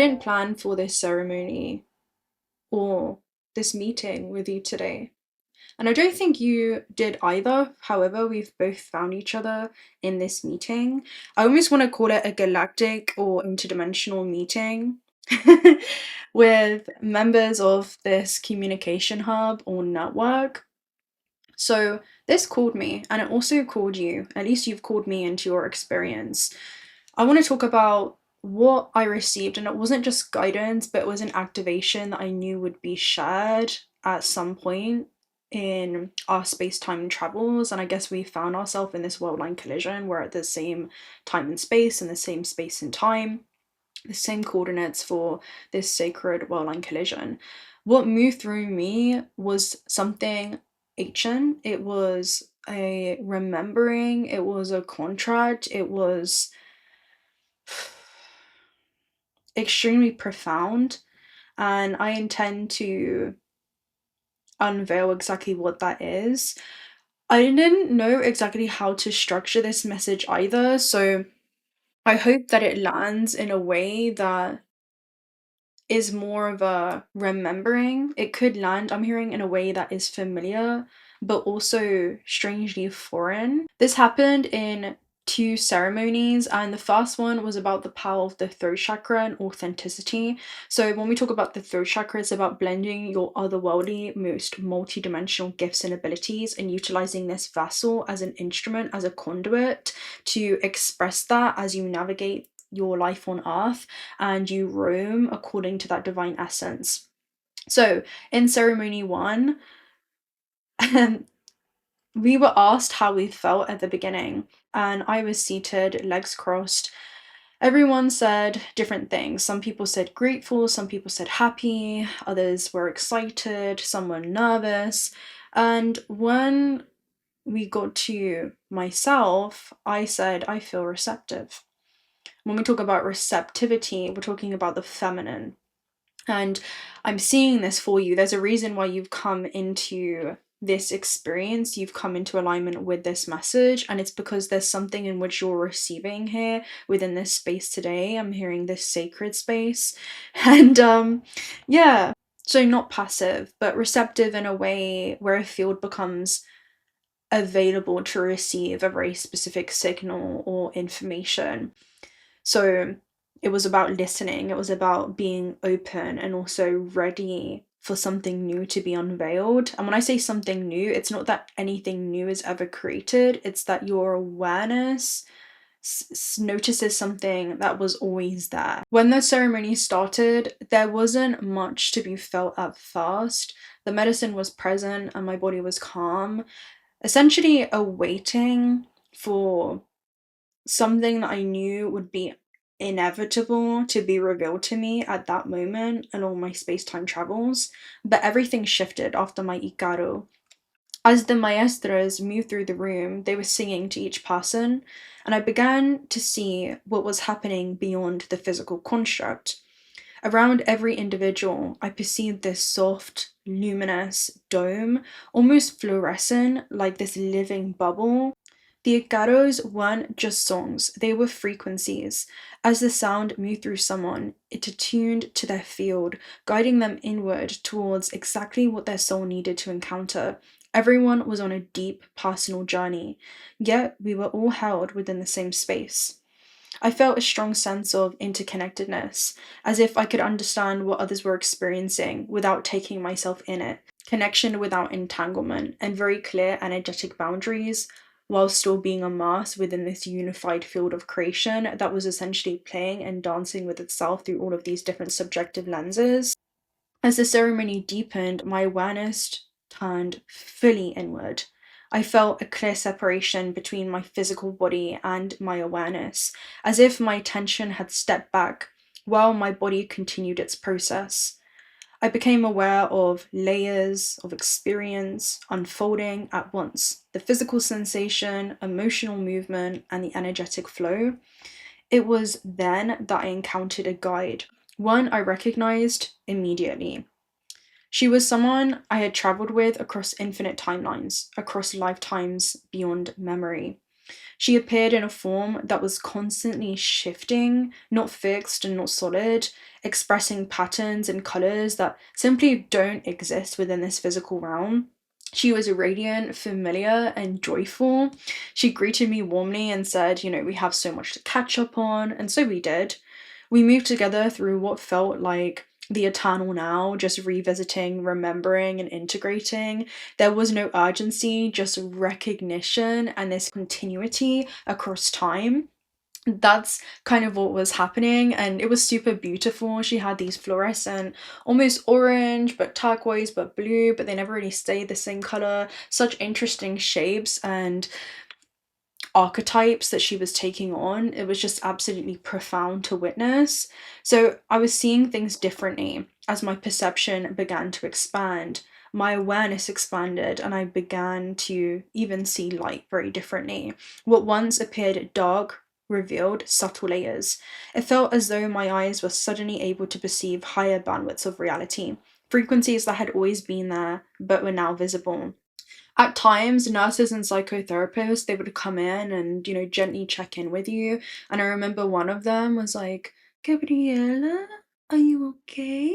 didn't plan for this ceremony or this meeting with you today. And I don't think you did either. However, we've both found each other in this meeting. I almost want to call it a galactic or interdimensional meeting with members of this communication hub or network. So this called me, and it also called you. At least you've called me into your experience. I want to talk about what I received, and it wasn't just guidance, but it was an activation that I knew would be shared at some point in our space-time travels. And I guess we found ourselves in this world line collision. We're at the same time and space, and the same space and time, the same coordinates for this sacred world line collision. What moved through me was something ancient. It was a remembering, it was a contract, it was extremely profound, and I intend to unveil exactly what that is. I didn't know exactly how to structure this message either, so I hope that it lands in a way that is more of a remembering. It could land, I'm hearing, in a way that is familiar, but also strangely foreign. This happened in two ceremonies, and the first one was about the power of the throat chakra and authenticity. So when we talk about the throat chakra, it's about blending your otherworldly, most multi-dimensional gifts and abilities and utilizing this vessel as an instrument, as a conduit to express that as you navigate your life on earth and you roam according to that divine essence. So in ceremony one, we were asked how we felt at the beginning, and I was seated, legs crossed. Everyone said different things. Some people said grateful, some people said happy, others were excited, some were nervous. And when we got to myself, I said, I feel receptive. When we talk about receptivity, we're talking about the feminine. And I'm seeing this for you. There's a reason why you've come into this experience, you've come into alignment with this message, and it's because there's something in which you're receiving here within this space today. I'm hearing this sacred space. And yeah, so not passive, but receptive in a way where a field becomes available to receive a very specific signal or information. So it was about listening, it was about being open and also ready for something new to be unveiled. And when I say something new, it's not that anything new is ever created, it's that your awareness notices something that was always there. When the ceremony started, there wasn't much to be felt at first. The medicine was present and my body was calm, essentially awaiting for something that I knew would be inevitable to be revealed to me at that moment along my space-time travels. But everything shifted after my 𝓘𝓪𝓬. As the maestras moved through the room, they were singing to each person, and I began to see what was happening beyond the physical construct. Around every individual, I perceived this soft, luminous dome, almost fluorescent, like this living bubble. The 𝓘𝓪s weren't just songs, they were frequencies. As the sound moved through someone, it attuned to their field, guiding them inward towards exactly what their soul needed to encounter. Everyone was on a deep personal journey, yet we were all held within the same space. I felt a strong sense of interconnectedness, as if I could understand what others were experiencing without taking myself in it. Connection without entanglement, and very clear energetic boundaries, while still being immersed within this unified field of creation that was essentially playing and dancing with itself through all of these different subjective lenses. As the ceremony deepened, my awareness turned fully inward. I felt a clear separation between my physical body and my awareness, as if my attention had stepped back while my body continued its process. I became aware of layers of experience unfolding at once: the physical sensation, emotional movement, and the energetic flow. It was then that I encountered a guide, one I recognized immediately. She was someone I had traveled with across infinite timelines, across lifetimes beyond memory. She appeared in a form that was constantly shifting, not fixed and not solid. expressing patterns and colors that simply don't exist within this physical realm. She was radiant, familiar, and joyful. She greeted me warmly and said, we have so much to catch up on, and so we did. We moved together through what felt like the eternal now, just revisiting, remembering, and integrating. There was no urgency, just recognition and this continuity across time. That's kind of what was happening, and it was super beautiful. She had these fluorescent, almost orange but turquoise but blue, but they never really stayed the same color, such interesting shapes and archetypes that she was taking on. It was just absolutely profound to witness. So I was seeing things differently as my perception began to expand. My awareness expanded, and I began to even see light very differently. What once appeared dark revealed subtle layers. It felt as though my eyes were suddenly able to perceive higher bandwidths of reality, frequencies that had always been there but were now visible. At times, nurses and psychotherapists, they would come in and, gently check in with you. And I remember one of them was like, Gabriella, are you okay?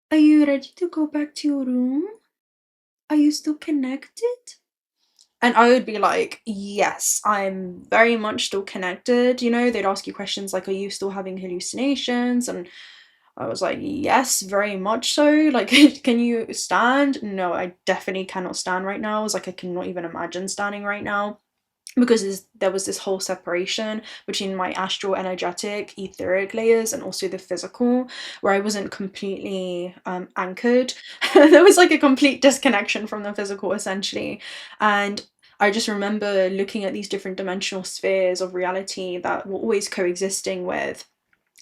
Are you ready to go back to your room? Are you still connected? And I would be like, yes, I'm very much still connected. They'd ask you questions like, are you still having hallucinations? And I was like, yes, very much so. Like, can you stand? No, I definitely cannot stand right now. I was like, I cannot even imagine standing right now, because there was this whole separation between my astral, energetic, etheric layers and also the physical, where I wasn't completely anchored. There was like a complete disconnection from the physical, essentially. And I just remember looking at these different dimensional spheres of reality that were always coexisting with,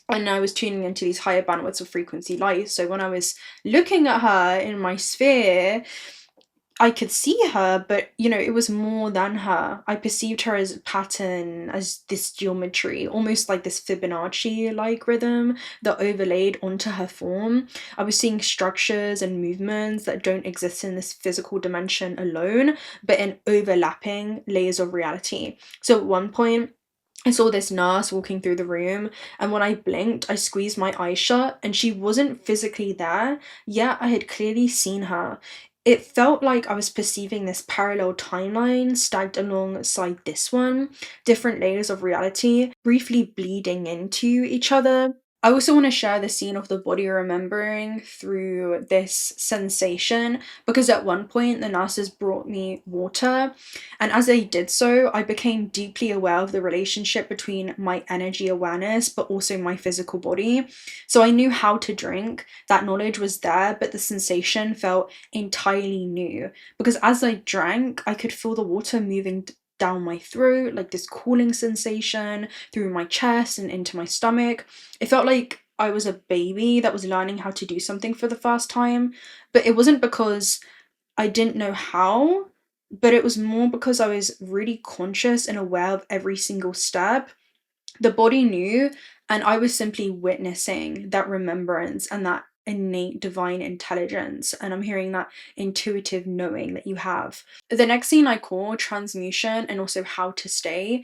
and I was tuning into these higher bandwidths of frequency light. So when I was looking at her in my sphere, I could see her, but it was more than her. I perceived her as a pattern, as this geometry, almost like this Fibonacci like rhythm that overlaid onto her form. I was seeing structures and movements that don't exist in this physical dimension alone, but in overlapping layers of reality. So at one point, I saw this nurse walking through the room, and when I blinked, I squeezed my eyes shut, and she wasn't physically there, yet I had clearly seen her. It felt like I was perceiving this parallel timeline stacked alongside this one, different layers of reality, briefly bleeding into each other. I also want to share the scene of the body remembering through this sensation, because at one point the nurses brought me water, and as they did so, I became deeply aware of the relationship between my energy awareness but also my physical body. So I knew how to drink, that knowledge was there, but the sensation felt entirely new, because as I drank, I could feel the water moving down my throat, like this cooling sensation through my chest and into my stomach. It felt like I was a baby that was learning how to do something for the first time, but it wasn't because I didn't know how, but it was more because I was really conscious and aware of every single step. The body knew, and I was simply witnessing that remembrance and that innate divine intelligence. And I'm hearing that intuitive knowing that you have. The next scene I call transmutation and also how to stay.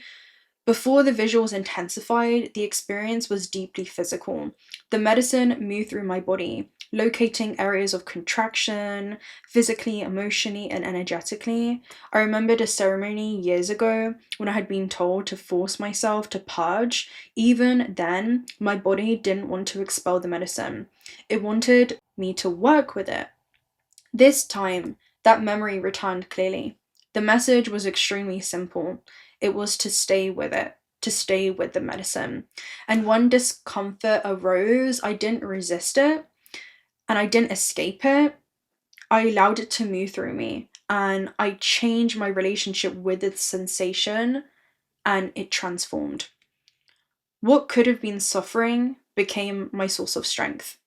Before the visuals intensified, the experience was deeply physical. The medicine moved through my body, locating areas of contraction, physically, emotionally, and energetically. I remembered a ceremony years ago when I had been told to force myself to purge. Even then, my body didn't want to expel the medicine. It wanted me to work with it. This time, that memory returned clearly. The message was extremely simple. It was to stay with it, to stay with the medicine. And when discomfort arose, I didn't resist it and I didn't escape it. I allowed it to move through me, and I changed my relationship with its sensation, and it transformed. What could have been suffering became my source of strength.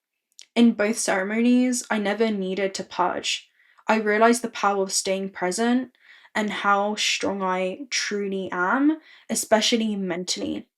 In both ceremonies, I never needed to purge. I realized the power of staying present and how strong I truly am, especially mentally.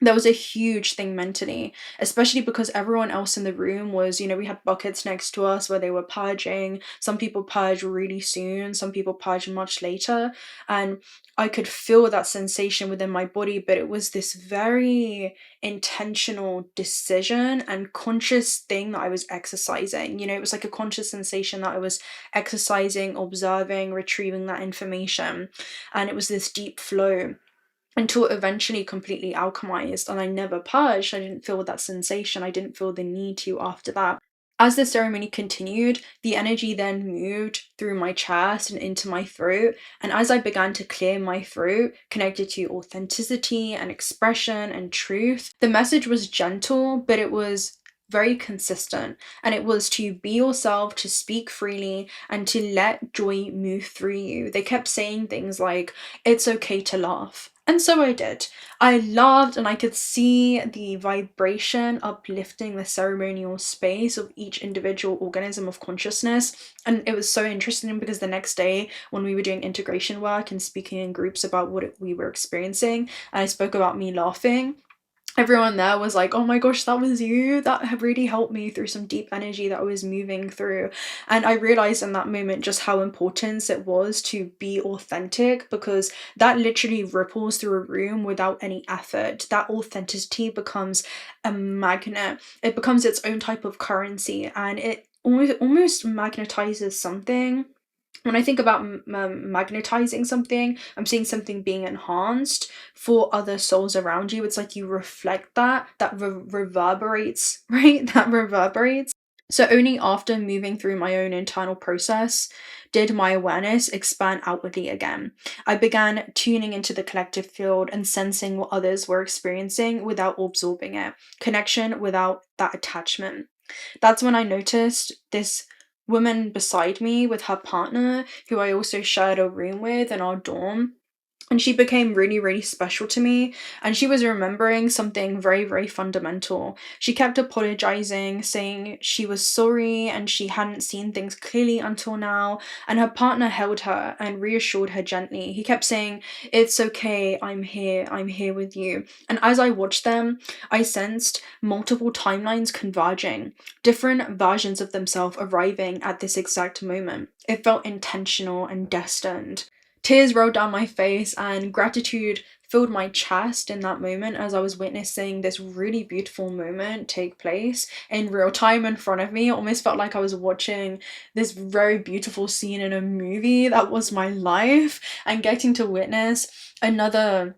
That was a huge thing mentally, especially because everyone else in the room was, we had buckets next to us where they were purging. Some people purge really soon, some people purge much later. And I could feel that sensation within my body, but it was this very intentional decision and conscious thing that I was exercising. It was like a conscious sensation that I was exercising, observing, retrieving that information. And it was this deep flow until it eventually completely alchemized and I never purged. I didn't feel that sensation. I didn't feel the need to after that. As the ceremony continued, the energy then moved through my chest and into my throat. And as I began to clear my throat, connected to authenticity and expression and truth, the message was gentle, but it was very consistent. And it was to be yourself, to speak freely, and to let joy move through you. They kept saying things like, it's okay to laugh. And so I did. I laughed and I could see the vibration uplifting the ceremonial space of each individual organism of consciousness. And it was so interesting because the next day when we were doing integration work and speaking in groups about what we were experiencing, I spoke about me laughing. Everyone there was like, oh my gosh, that was you. That really helped me through some deep energy that I was moving through. And I realized in that moment just how important it was to be authentic, because that literally ripples through a room without any effort. That authenticity becomes a magnet. It becomes its own type of currency, and it almost magnetizes something. When I think about magnetizing something, I'm seeing something being enhanced for other souls around you. It's like you reflect that reverberates, right? That reverberates. So only after moving through my own internal process did my awareness expand outwardly again. I began tuning into the collective field and sensing what others were experiencing without absorbing it. Connection without that attachment. That's when I noticed this woman beside me with her partner, who I also shared a room with in our dorm. And she became really, really special to me. And she was remembering something very, very fundamental. She kept apologizing, saying she was sorry and she hadn't seen things clearly until now. And her partner held her and reassured her gently. He kept saying, it's okay, I'm here with you. And as I watched them, I sensed multiple timelines converging, different versions of themselves arriving at this exact moment. It felt intentional and destined. Tears rolled down my face and gratitude filled my chest in that moment as I was witnessing this really beautiful moment take place in real time in front of me. It almost felt like I was watching this very beautiful scene in a movie that was my life, and getting to witness another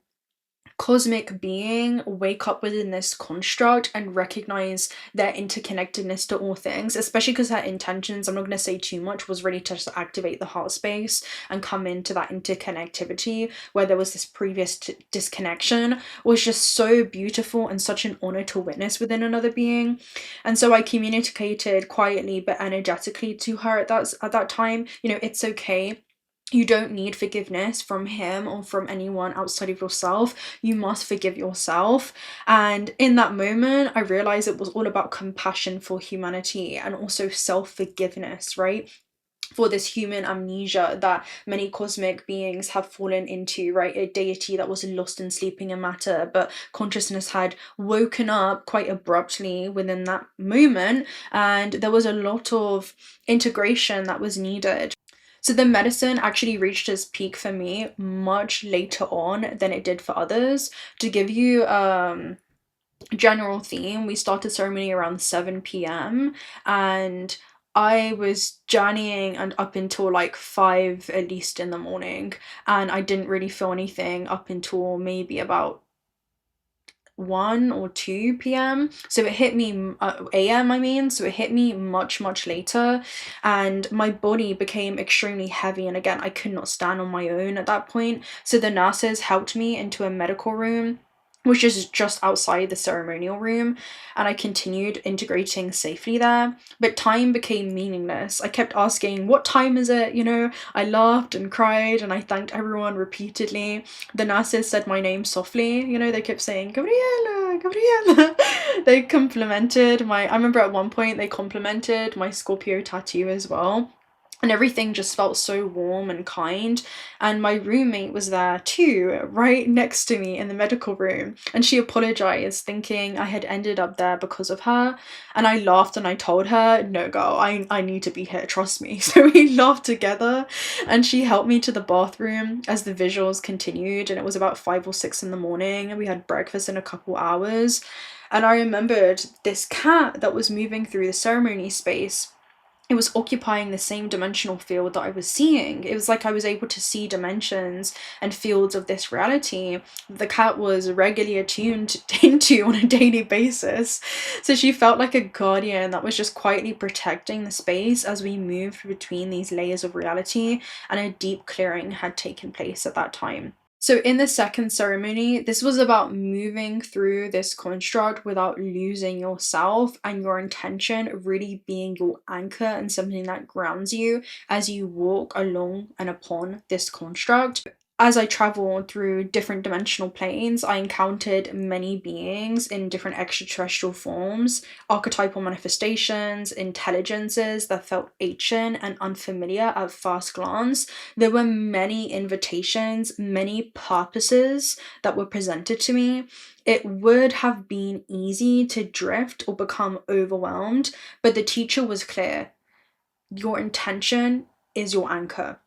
cosmic being wake up within this construct and recognize their interconnectedness to all things, especially because her intentions, I'm not going to say too much, was really to just activate the heart space and come into that interconnectivity where there was this previous disconnection, was just so beautiful and such an honor to witness within another being. And so I communicated quietly but energetically to her at that time, it's okay. You don't need forgiveness from him or from anyone outside of yourself. You must forgive yourself. And in that moment, I realized it was all about compassion for humanity and also self-forgiveness, right? For this human amnesia that many cosmic beings have fallen into, right? A deity that was lost in sleeping in matter, but consciousness had woken up quite abruptly within that moment, and there was a lot of integration that was needed. So the medicine actually reached its peak for me much later on than it did for others. To give you general theme, we started ceremony around 7 p.m. and I was journeying and up until like 5 at least in the morning, and I didn't really feel anything up until maybe about 1 or 2 p.m. So it hit me a.m. So it hit me much later, and my body became extremely heavy, and again I could not stand on my own at that point. So the nurses helped me into a medical room, which is just outside the ceremonial room, and I continued integrating safely there. But time became meaningless. I kept asking, what time is it? I laughed and cried and I thanked everyone repeatedly. The nurses said my name softly, they kept saying, Gabriela, Gabriela. They complimented I remember at one point they complimented my Scorpio tattoo as well. and everything just felt so warm and kind. And my roommate was there too, right next to me in the medical room, and she apologized, thinking I had ended up there because of her. And I laughed and I told her, no girl, I need to be here, trust me. So we laughed together, and she helped me to the bathroom as the visuals continued, and it was about 5 or 6 in the morning, and we had breakfast in a couple hours. And I remembered this cat that was moving through the ceremony space. It was occupying the same dimensional field that I was seeing. It was like I was able to see dimensions and fields of this reality the cat was regularly attuned into on a daily basis. So she felt like a guardian that was just quietly protecting the space as we moved between these layers of reality, and a deep clearing had taken place at that time. So in the second ceremony, this was about moving through this construct without losing yourself, and your intention really being your anchor and something that grounds you as you walk along and upon this construct. As I traveled through different dimensional planes, I encountered many beings in different extraterrestrial forms, archetypal manifestations, intelligences that felt ancient and unfamiliar at first glance. There were many invitations, many purposes that were presented to me. It would have been easy to drift or become overwhelmed, but the teacher was clear. Your intention is your anchor.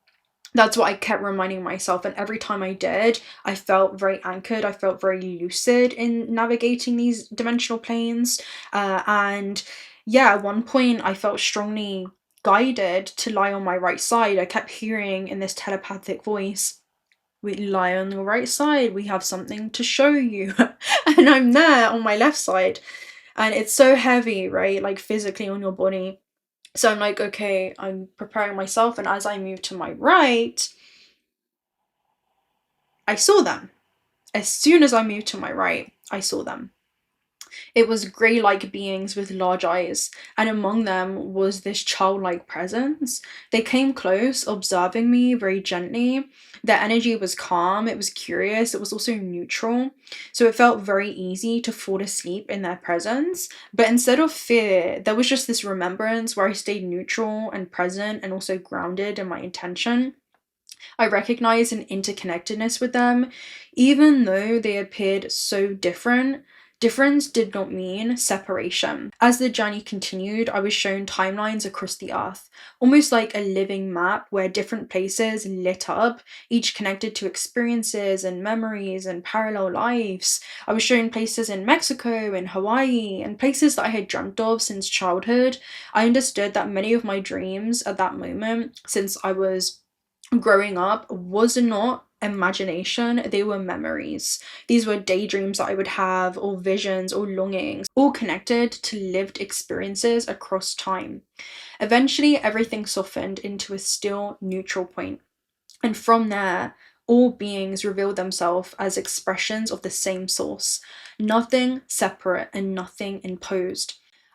That's what I kept reminding myself, and every time I did, I felt very anchored. I felt very lucid in navigating these dimensional planes. And yeah, at one point, I felt strongly guided to lie on my right side. I kept hearing in this telepathic voice, we lie on your right side, we have something to show you. And I'm there on my left side, and it's so heavy, right? Like physically on your body. So I'm like, okay, I'm preparing myself, and as I move to my right, I saw them. As soon as I moved to my right, I saw them. It was grey like beings with large eyes, and among them was this childlike presence. They came close, observing me very gently. Their energy was calm, it was curious, it was also neutral. So it felt very easy to fall asleep in their presence. But instead of fear, there was just this remembrance where I stayed neutral and present and also grounded in my intention. I recognized an interconnectedness with them, even though they appeared so different. Difference did not mean separation. As the journey continued, I was shown timelines across the earth, almost like a living map where different places lit up, each connected to experiences and memories and parallel lives. I was shown places in Mexico and Hawaii, and places that I had dreamt of since childhood. I understood that many of my dreams at that moment, since I was growing up, was not imagination, they were memories. These were daydreams that I would have, or visions, or longings, all connected to lived experiences across time. Eventually, everything softened into a still neutral point, and from there, all beings revealed themselves as expressions of the same source, nothing separate and nothing imposed.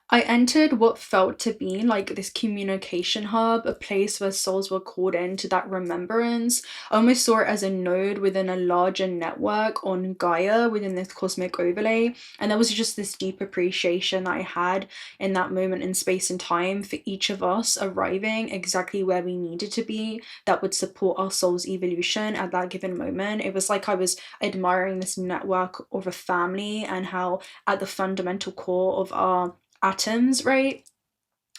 I entered what felt to be like this communication hub, a place where souls were called into that remembrance. I almost saw it as a node within a larger network on Gaia within this cosmic overlay. And there was just this deep appreciation that I had in that moment in space and time for each of us arriving exactly where we needed to be that would support our soul's evolution at that given moment. It was like I was admiring this network of a family, and how at the fundamental core of our atoms, right,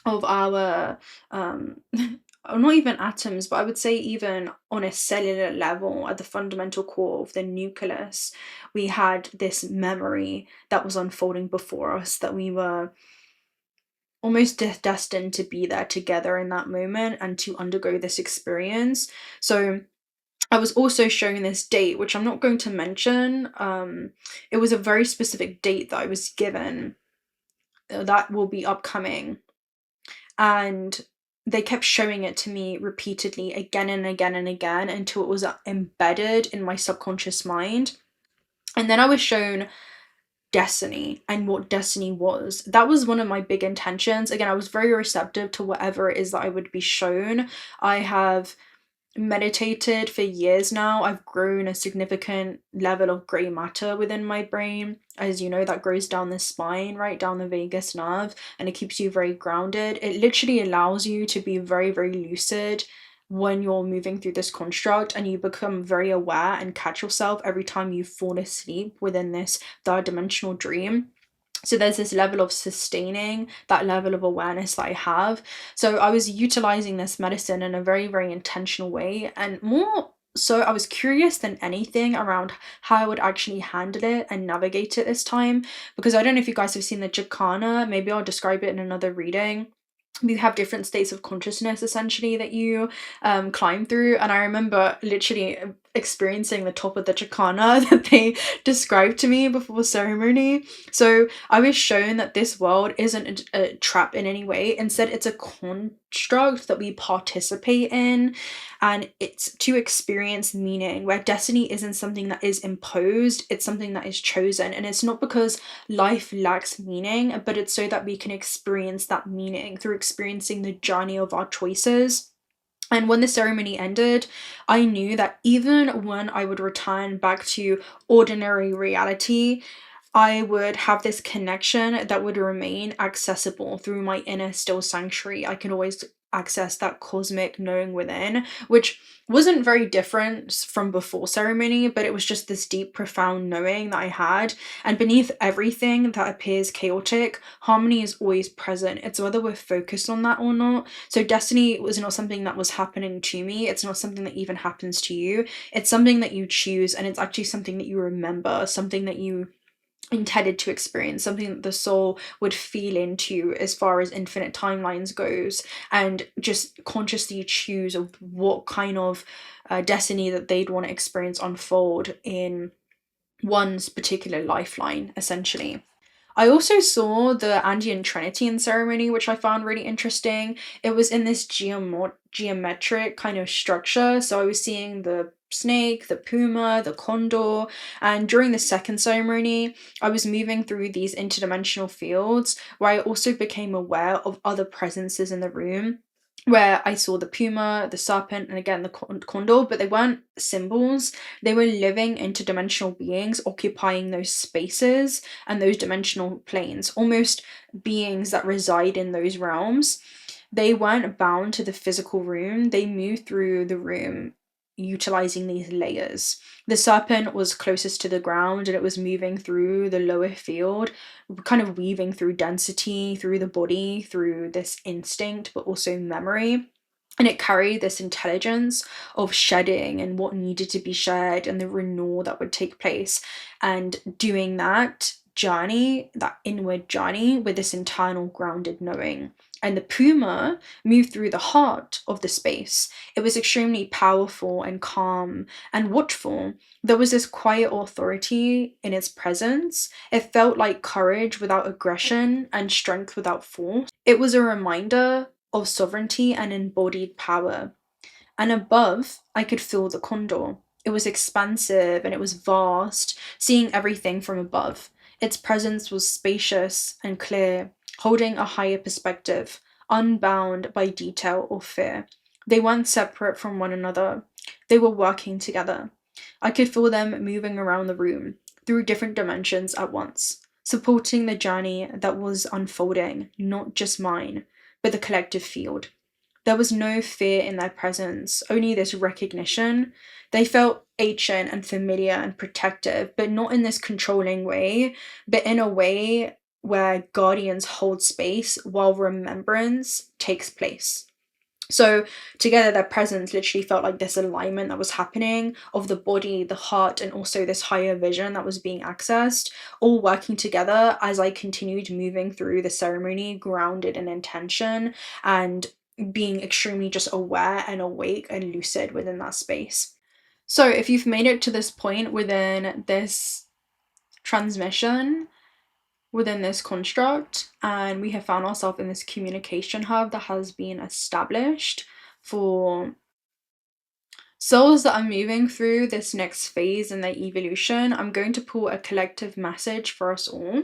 of our not even atoms, but I would say even on a cellular level, at the fundamental core of the nucleus, we had this memory that was unfolding before us, that we were almost destined to be there together in that moment and to undergo this experience. So I was also shown this date, which I'm not going to mention. It was a very specific date that I was given that will be upcoming, and they kept showing it to me repeatedly again and again and again until it was embedded in my subconscious mind. And then I was shown destiny and what destiny was. That was one of my big intentions. Again, I was very receptive to whatever it is that I would be shown. I have meditated for years now. I've grown a significant level of gray matter within my brain. As you know, that goes down the spine, right down the vagus nerve, and it keeps you very grounded. It literally allows you to be very, very lucid when you're moving through this construct, and you become very aware and catch yourself every time you fall asleep within this third dimensional dream. So there's this level of sustaining that level of awareness that I have. So I was utilizing this medicine in a very, very intentional way, and more so I was curious than anything around how I would actually handle it and navigate it this time, because I don't know if you guys have seen the jhana. Maybe I'll describe it in another reading. You have different states of consciousness essentially that you climb through, and I remember literally experiencing the top of the jhana that they described to me before ceremony. So I was shown that this world isn't a trap in any way. Instead, it's a construct that we participate in, and it's to experience meaning, where destiny isn't something that is imposed, it's something that is chosen. And it's not because life lacks meaning, but it's so that we can experience that meaning through experiencing the journey of our choices. And when the ceremony ended, I knew that even when I would return back to ordinary reality, I would have this connection that would remain accessible through my inner still sanctuary. I can always access that cosmic knowing within, which wasn't very different from before ceremony, but it was just this deep, profound knowing that I had. And beneath everything that appears chaotic, harmony is always present. It's whether we're focused on that or not. So destiny was not something that was happening to me. It's not something that even happens to you. It's something that you choose, and it's actually something that you remember, something that you intended to experience, something that the soul would feel into as far as infinite timelines goes, and just consciously choose of what kind of destiny that they'd want to experience unfold in one's particular lifeline, essentially. I also saw the Andean Trinity in ceremony, which I found really interesting. It was in this geometric kind of structure. So I was seeing the snake, the puma, the condor, and during the second ceremony, I was moving through these interdimensional fields where I also became aware of other presences in the room, where I saw the puma, the serpent, and again the condor, but they weren't symbols. They were living interdimensional beings occupying those spaces and those dimensional planes, almost beings that reside in those realms. They weren't bound to the physical room, they moved through the room utilizing these layers. The serpent was closest to the ground, and it was moving through the lower field, kind of weaving through density, through the body, through this instinct, but also memory. And it carried this intelligence of shedding and what needed to be shed and the renewal that would take place. And doing that journey, that inward journey, with this internal grounded knowing. And the puma moved through the heart of the space. It was extremely powerful and calm and watchful. There was this quiet authority in its presence. It felt like courage without aggression and strength without force. It was a reminder of sovereignty and embodied power. And above, I could feel the condor. It was expansive and it was vast, seeing everything from above. Its presence was spacious and clear, holding a higher perspective, unbound by detail or fear. They weren't separate from one another, they were working together. I could feel them moving around the room, through different dimensions at once, supporting the journey that was unfolding, not just mine, but the collective field. There was no fear in their presence, only this recognition. They felt ancient and familiar and protective, but not in this controlling way, but in a way where guardians hold space while remembrance takes place. So together, their presence literally felt like this alignment that was happening of the body, the heart, and also this higher vision that was being accessed, all working together as I continued moving through the ceremony, grounded in intention and being extremely just aware and awake and lucid within that space. So if you've made it to this point within this transmission, within this construct, and we have found ourselves in this communication hub that has been established for souls that are moving through this next phase in their evolution, I'm going to pull a collective message for us all.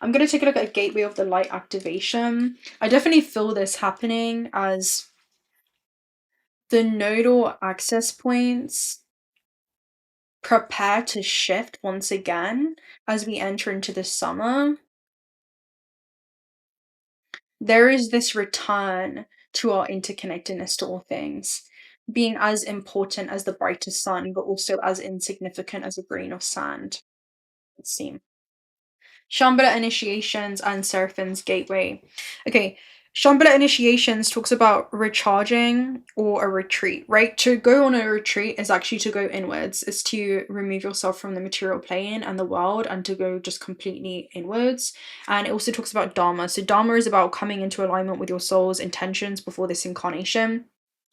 I'm going to take a look at a gateway of the light activation. I definitely feel this happening as The nodal access points prepare to shift once again as we enter into the summer. There is this return to our interconnectedness to all things, being as important as the brightest sun, but also as insignificant as a grain of sand, it seems. Shambhala initiations and Seraphim's gateway. Okay, Shambhala initiations talks about recharging or a retreat, right? To go on a retreat is actually to go inwards, is to remove yourself from the material plane and the world and to go just completely inwards. And it also talks about Dharma. So Dharma is about coming into alignment with your soul's intentions before this incarnation,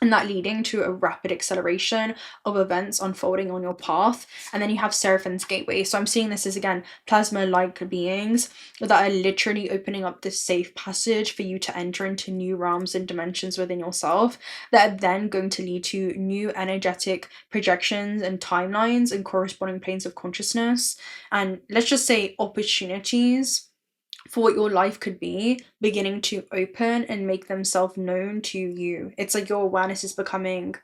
and that leading to a rapid acceleration of events unfolding on your path. And then you have Seraphim's gateway. So I'm seeing this as, again, plasma-like beings that are literally opening up this safe passage for you to enter into new realms and dimensions within yourself that are then going to lead to new energetic projections and timelines and corresponding planes of consciousness. And let's just say opportunities for what your life could be beginning to open and make themselves known to you. It's like your awareness is becoming,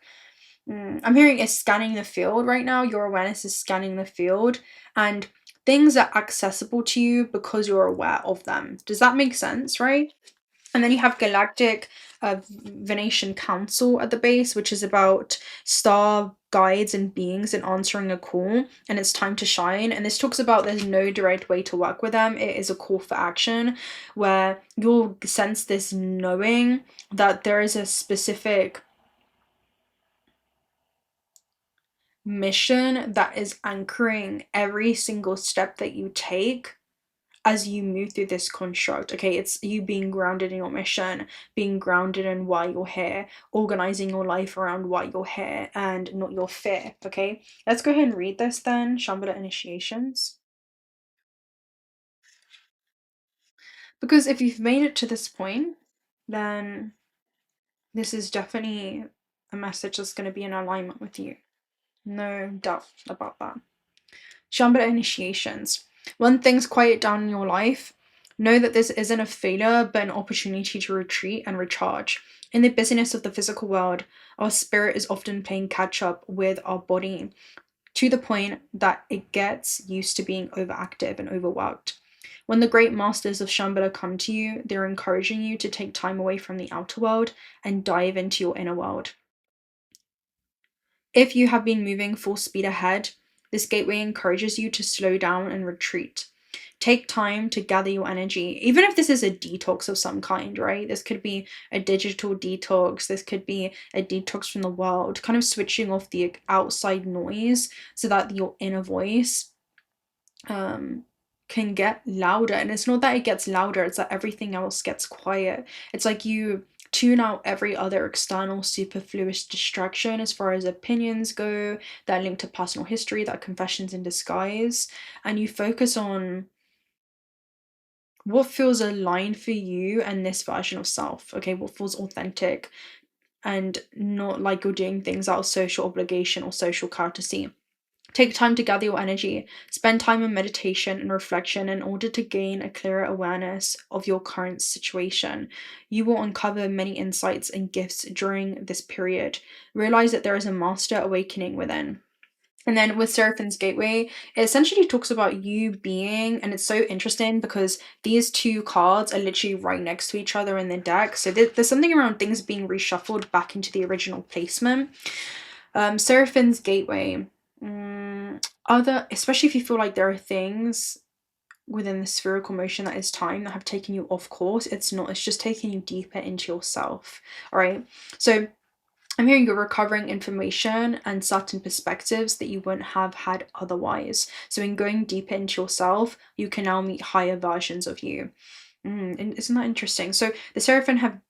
I'm hearing it's scanning the field right now. Your awareness is scanning the field and things are accessible to you because you're aware of them. Does that make sense, right? And then you have Galactic Venetian Council at the base, which is about star guides and beings and answering a call, and it's time to shine. And this talks about there's no direct way to work with them. It is a call for action where you'll sense this knowing that there is a specific mission that is anchoring every single step that you take as you move through this construct. Okay, it's you being grounded in your mission, being grounded in why you're here, organizing your life around why you're here and not your fear. Okay, let's go ahead and read this then. Shambhala initiations. Because if you've made it to this point, then this is definitely a message that's going to be in alignment with you. No doubt about that. Shambhala initiations. When things quiet down in your life, know that this isn't a failure but an opportunity to retreat and recharge. In the busyness of the physical world, our spirit is often playing catch up with our body to the point that it gets used to being overactive and overworked. When the great masters of Shambhala come to you, they're encouraging you to take time away from the outer world and dive into your inner world. If you have been moving full speed ahead, this gateway encourages you to slow down and retreat. Take time to gather your energy, even if this is a detox of some kind, right? This could be a digital detox, this could be a detox from the world, kind of switching off the outside noise so that your inner voice can get louder. And it's not that it gets louder, it's that everything else gets quiet. It's like you tune out every other external superfluous distraction as far as opinions go that link to personal history, that confessions in disguise, and you focus on what feels aligned for you and this version of self. Okay, what feels authentic and not like you're doing things out of social obligation or social courtesy. Take time to gather your energy. Spend time in meditation and reflection in order to gain a clearer awareness of your current situation. You will uncover many insights and gifts during this period. Realize that there is a master awakening within. And then with Seraphim's Gateway, it essentially talks about you being, and it's so interesting because these two cards are literally right next to each other in the deck. So there's something around things being reshuffled back into the original placement. Seraphim's Gateway. Especially if you feel like there are things within the spherical motion that is time that have taken you off course, it's not, it's just taking you deeper into yourself. All right, so I'm hearing you're recovering information and certain perspectives that you wouldn't have had otherwise. So in going deeper into yourself, you can now meet higher versions of you. And isn't that interesting? So the Seraphim have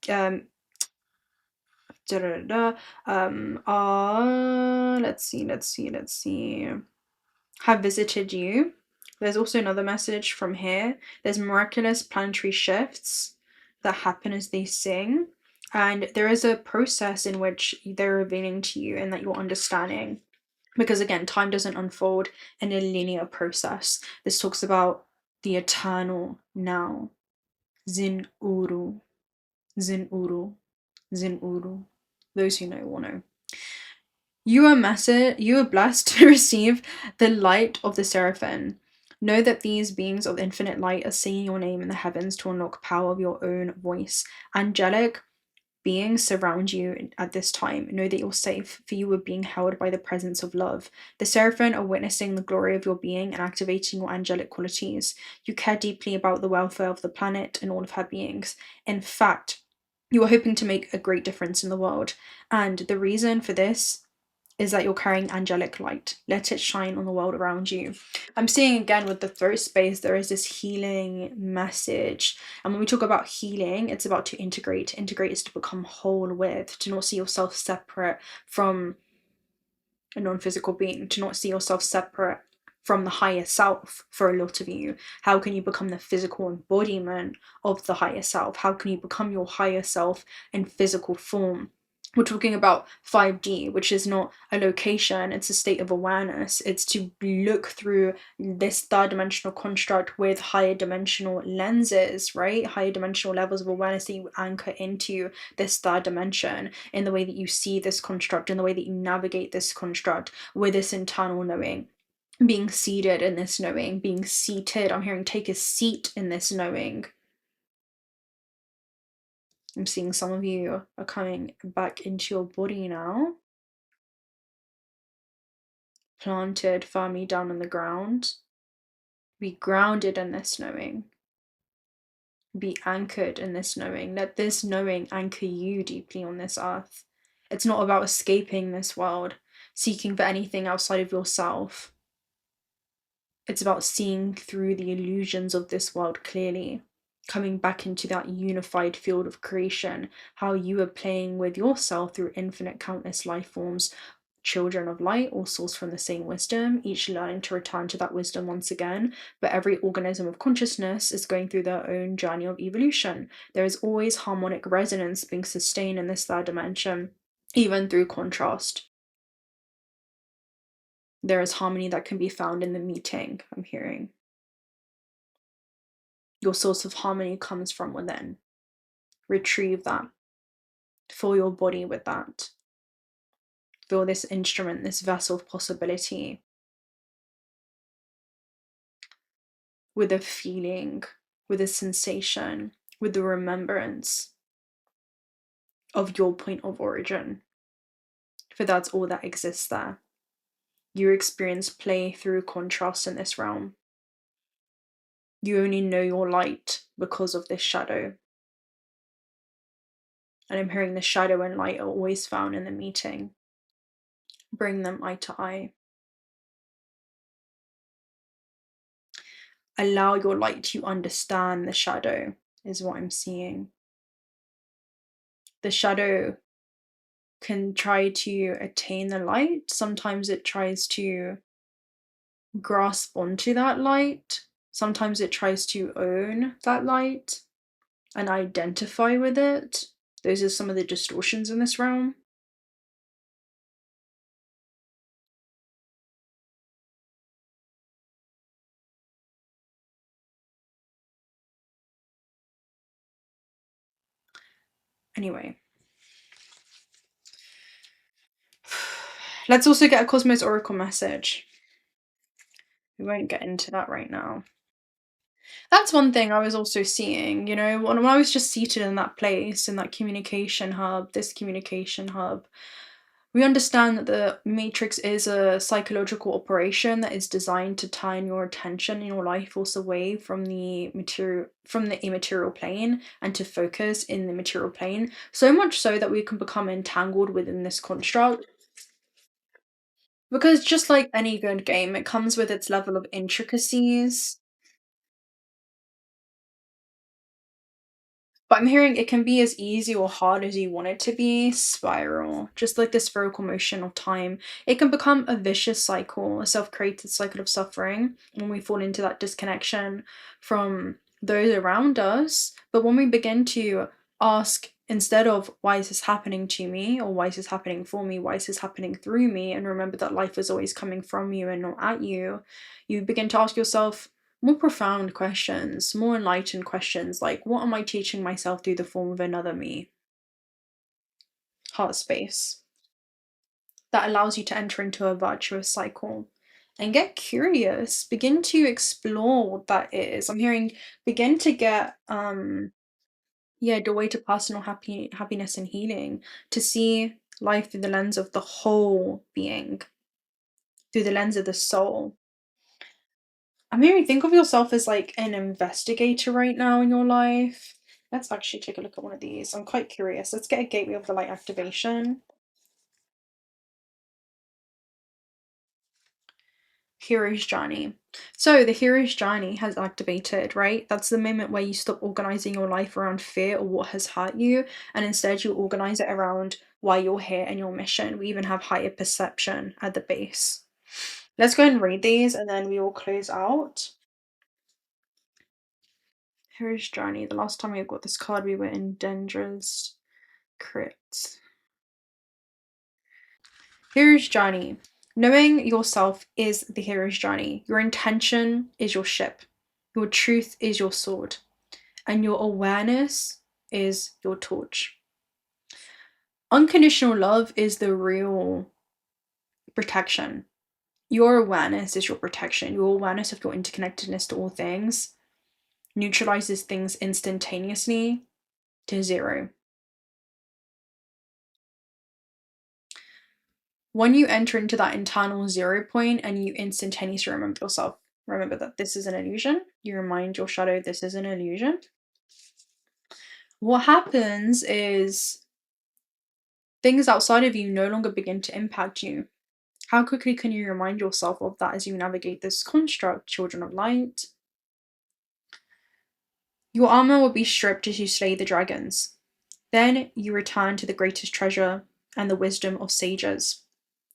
let's see, have visited you. There's also another message from here. There's miraculous planetary shifts that happen as they sing. And there is a process in which they're revealing to you and that you're understanding. Because again, time doesn't unfold in a linear process. This talks about the eternal now. 𝓻𝓪𝓬𝓮 𝓻𝓪𝓬𝓻𝓪𝓬. Those who know will know. You are blessed to receive the light of the seraphim. Know that these beings of infinite light are singing your name in the heavens to unlock power of your own voice. Angelic beings surround you at this time. Know that you're safe, for you are being held by the presence of love. The seraphim are witnessing the glory of your being and activating your angelic qualities. You care deeply about the welfare of the planet and all of her beings. In fact, you are hoping to make a great difference in the world. And the reason for this is that you're carrying angelic light. Let it shine on the world around you. I'm seeing again with the throat space, there is this healing message. And when we talk about healing, it's about to integrate. Integrate is to become whole with, to not see yourself separate from a non-physical being, to not see yourself separate from the higher self. For a lot of you, how can you become the physical embodiment of the higher self? How can you become your higher self in physical form? We're talking about 5D, which is not a location, it's a state of awareness. It's to look through this third dimensional construct with higher dimensional lenses, right? Higher dimensional levels of awareness that you anchor into this third dimension in the way that you see this construct, in the way that you navigate this construct with this internal knowing. Being seated in this knowing, being seated. I'm hearing take a seat in this knowing. I'm seeing some of you are coming back into your body now. Planted firmly down on the ground. Be grounded in this knowing. Be anchored in this knowing. Let this knowing anchor you deeply on this earth. It's not about escaping this world, seeking for anything outside of yourself. It's about seeing through the illusions of this world clearly. Coming back into that unified field of creation, how you are playing with yourself through infinite countless life forms, children of light, all sourced from the same wisdom, each learning to return to that wisdom once again. But every organism of consciousness is going through their own journey of evolution. There is always harmonic resonance being sustained in this third dimension, even through contrast. There is harmony that can be found in the meeting, I'm hearing. Your source of harmony comes from within. Retrieve that. Fill your body with that. Fill this instrument, this vessel of possibility, with a feeling, with a sensation, with the remembrance of your point of origin. For that's all that exists there. You experience play through contrast in this realm. You only know your light because of this shadow. And I'm hearing the shadow and light are always found in the meeting. Bring them eye to eye. Allow your light to understand the shadow, is what I'm seeing. The shadow can try to attain the light. Sometimes it tries to grasp onto that light. Sometimes it tries to own that light and identify with it. Those are some of the distortions in this realm. Anyway. Let's also get a Cosmos Oracle message. We won't get into that right now. That's one thing I was also seeing, you know, when I was just seated in that place, in that communication hub, this communication hub, we understand that the matrix is a psychological operation that is designed to turn your attention in your life force away from the immaterial plane and to focus in the material plane. So much so that we can become entangled within this construct. Because just like any good game, it comes with its level of intricacies. But I'm hearing it can be as easy or hard as you want it to be. Spiral. Just like the spherical motion of time. It can become a vicious cycle, a self-created cycle of suffering when we fall into that disconnection from those around us. But when we begin to ask, instead of why is this happening to me, or why is this happening for me, why is this happening through me, and remember that life is always coming from you and not at you, you begin to ask yourself more profound questions, more enlightened questions, like what am I teaching myself through the form of another me? Heart space. that allows you to enter into a virtuous cycle. And get curious, begin to explore what that is. I'm hearing begin to get yeah, the way to personal happiness and healing, to see life through the lens of the whole being, through the lens of the soul. I'm hearing think of yourself as like an investigator right now in your life. Let's actually take a look at one of these. I'm quite curious. Let's get a gateway of the light activation. Hero's journey. So the hero's journey has activated, right? That's the moment where you stop organizing your life around fear or what has hurt you, and instead you organize it around why you're here and your mission. We even have higher perception at the base. Let's go and read these and then we will close out. Hero's journey. The last time we got this card, we were in Dangerous Crit. Hero's journey. Knowing yourself is the hero's journey. Your intention is your ship. Your truth is your sword. And your awareness is your torch. Unconditional love is the real protection. Your awareness is your protection. Your awareness of your interconnectedness to all things neutralizes things instantaneously to zero. When you enter into that internal 0 point and you instantaneously remember yourself, remember that this is an illusion. You remind your shadow this is an illusion. What happens is things outside of you no longer begin to impact you. How quickly can you remind yourself of that as you navigate this construct, children of light? Your armor will be stripped as you slay the dragons. Then you return to the greatest treasure and the wisdom of sages.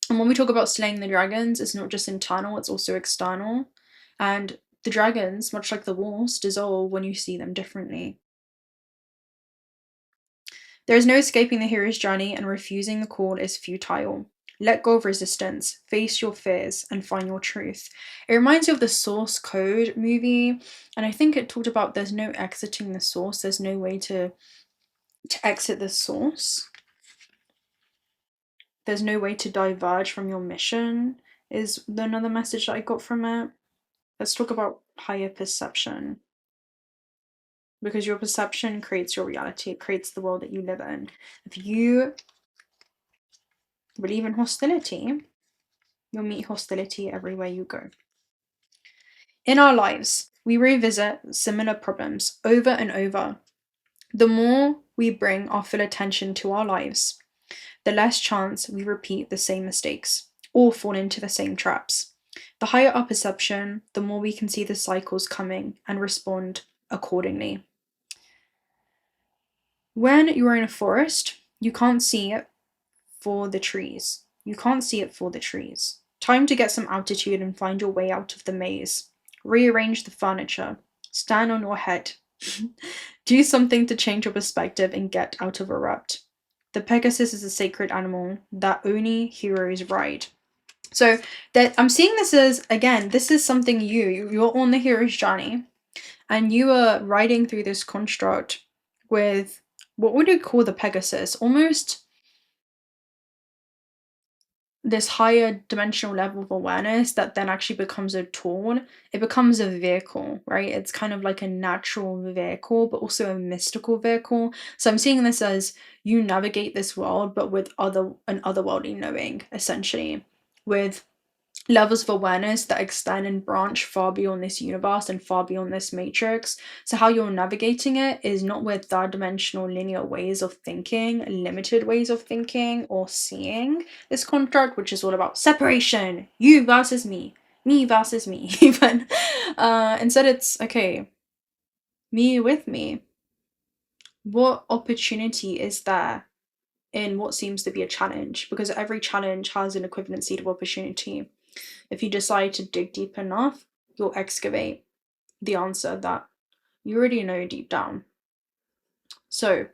And when we talk about slaying the dragons, it's not just internal, it's also external. And the dragons, much like the wolves, dissolve when you see them differently. There is no escaping the hero's journey, and refusing the call is futile. Let go of resistance, face your fears, and find your truth. It reminds you of the Source Code movie, and I think it talked about there's no exiting the source, there's no way to exit the source. There's no way to diverge from your mission, is another message that I got from it. Let's talk about higher perception. Because your perception creates your reality, it creates the world that you live in. If you believe in hostility, you'll meet hostility everywhere you go. In our lives, we revisit similar problems over and over. The more we bring our full attention to our lives, the less chance we repeat the same mistakes or fall into the same traps. The higher our perception, the more we can see the cycles coming and respond accordingly. When you're in a forest, you can't see it for the trees. You can't see it for the trees. Time to get some altitude and find your way out of the maze. Rearrange the furniture. Stand on your head. Do something to change your perspective and get out of a rut. The Pegasus is a sacred animal that only heroes ride. So that I'm seeing this as, again, this is something you're on the hero's journey, and you are riding through this construct with, what would you call the Pegasus? Almost this higher dimensional level of awareness that then actually becomes a tool. It becomes a vehicle, right? It's kind of like a natural vehicle, but also a mystical vehicle. So I'm seeing this as you navigate this world, but with an otherworldly knowing, essentially, with levels of awareness that extend and branch far beyond this universe and far beyond this matrix. So how you're navigating it is not with third dimensional linear ways of thinking, limited ways of thinking or seeing this construct, which is all about separation, you versus me versus me, even. Instead it's, okay, me with me. What opportunity is there in what seems to be a challenge? Because every challenge has an equivalency to opportunity. If you decide to dig deep enough, you'll excavate the answer that you already know deep down. So,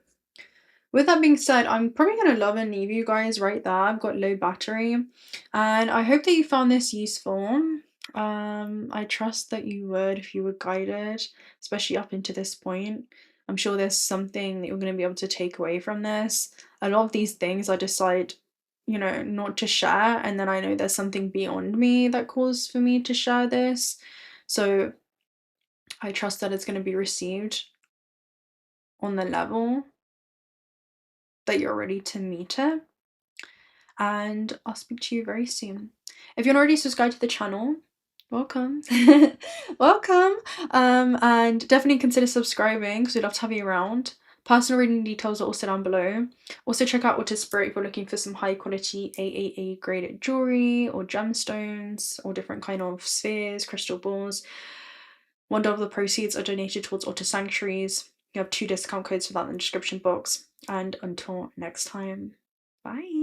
with that being said, I'm probably going to love and leave you guys right there. I've got low battery, and I hope that you found this useful. I trust that you would if you were guided, especially up into this point. I'm sure there's something that you're going to be able to take away from this. A lot of these things I decide you know, not to share, and then I know there's something beyond me that calls for me to share this. So I trust that it's going to be received on the level that you're ready to meet it. And I'll speak to you very soon. If you're not already subscribed to the channel, welcome. Welcome. And definitely consider subscribing because we'd love to have you around. Personal reading details are also down below. Also check out What is Spirit if you're looking for some high quality AAA graded jewelry or gemstones or different kind of spheres, crystal balls. $1 of the proceeds are donated towards otter sanctuaries. You have 2 discount codes for that in the description box. And until next time, bye.